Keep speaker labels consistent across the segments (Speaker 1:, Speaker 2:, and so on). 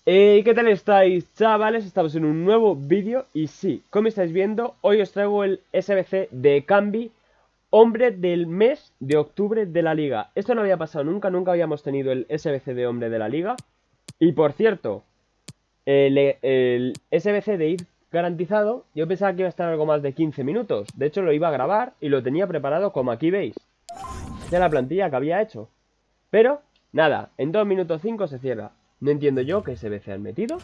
Speaker 1: ¿Qué tal estáis, chavales? Estamos en un nuevo vídeo y sí, como estáis viendo, hoy os traigo el SBC de Cambi, hombre del mes de octubre de la liga. Esto no había pasado nunca habíamos tenido el SBC de hombre de la liga. Y por cierto, el SBC de ir garantizado, yo pensaba que iba a estar algo más de 15 minutos. De hecho, lo iba a grabar y lo tenía preparado como aquí veis. Esta es la plantilla que había hecho. Pero, nada, en 2 minutos 5 se cierra. No entiendo yo qué SBC han metido,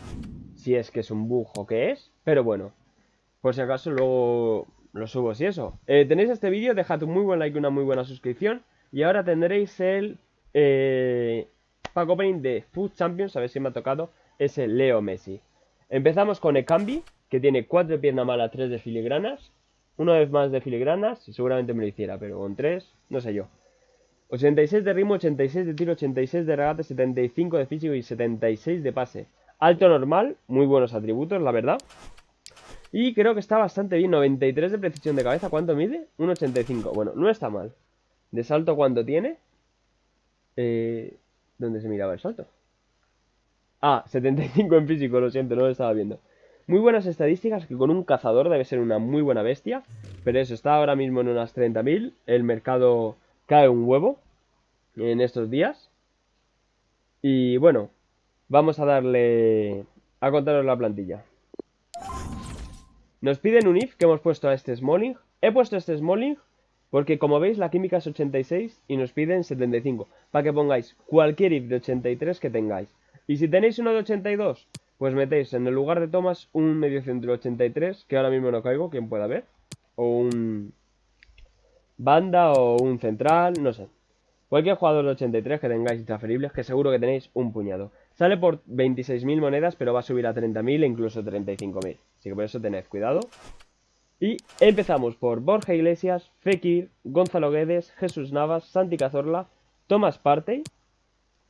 Speaker 1: si es que es un bug o qué es, pero bueno, por si acaso luego lo subo si eso. Tenéis este vídeo, dejad un muy buen like y una muy buena suscripción. Y ahora tendréis el pack opening de Food Champions, a ver si me ha tocado, ese Leo Messi. Empezamos con Ekambi, que tiene 4 de pierna mala, 3 de filigranas. Una vez más de filigranas, y seguramente me lo hiciera, pero con 3, no sé yo. 86 de ritmo, 86 de tiro, 86 de regate, 75 de físico y 76 de pase. Alto normal, muy buenos atributos, la verdad. Y creo que está bastante bien, 93 de precisión de cabeza. ¿Cuánto mide? 1,85. Bueno, no está mal. ¿De salto cuánto tiene? ¿Dónde se miraba el salto? Ah, 75 en físico, lo siento, no lo estaba viendo. Muy buenas estadísticas, que con un cazador debe ser una muy buena bestia. Pero eso, está ahora mismo en unas 30.000. El mercado cae un huevo en estos días. Y bueno, vamos a darle a contaros la plantilla. Nos piden un if que hemos puesto a este Smalling. He puesto este Smalling porque, como veis, la química es 86 y nos piden 75. Para que pongáis cualquier if de 83 que tengáis. Y si tenéis uno de 82, pues metéis en el lugar de Thomas un mediocentro de 83, que ahora mismo no caigo, quien pueda ver. O un banda o un central, no sé. Cualquier jugador de 83 que tengáis intransferibles, que seguro que tenéis un puñado. Sale por 26.000 monedas, pero va a subir a 30.000 e incluso 35.000. Así que por eso tened cuidado. Y empezamos por Borja Iglesias, Fekir, Gonzalo Guedes, Jesús Navas, Santi Cazorla, Tomás Partey.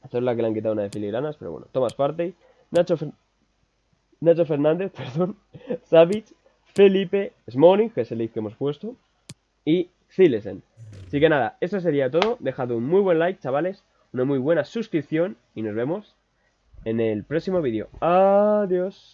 Speaker 1: Cazorla que le han quitado una de filigranas, pero bueno. Tomás Partey, Nacho Fernández, perdón, Savic, Felipe, Smalling, que es el lead que hemos puesto, y Zilesen. Así que nada, esto sería todo. Dejad un muy buen like, chavales, una muy buena suscripción y nos vemos en el próximo vídeo. Adiós.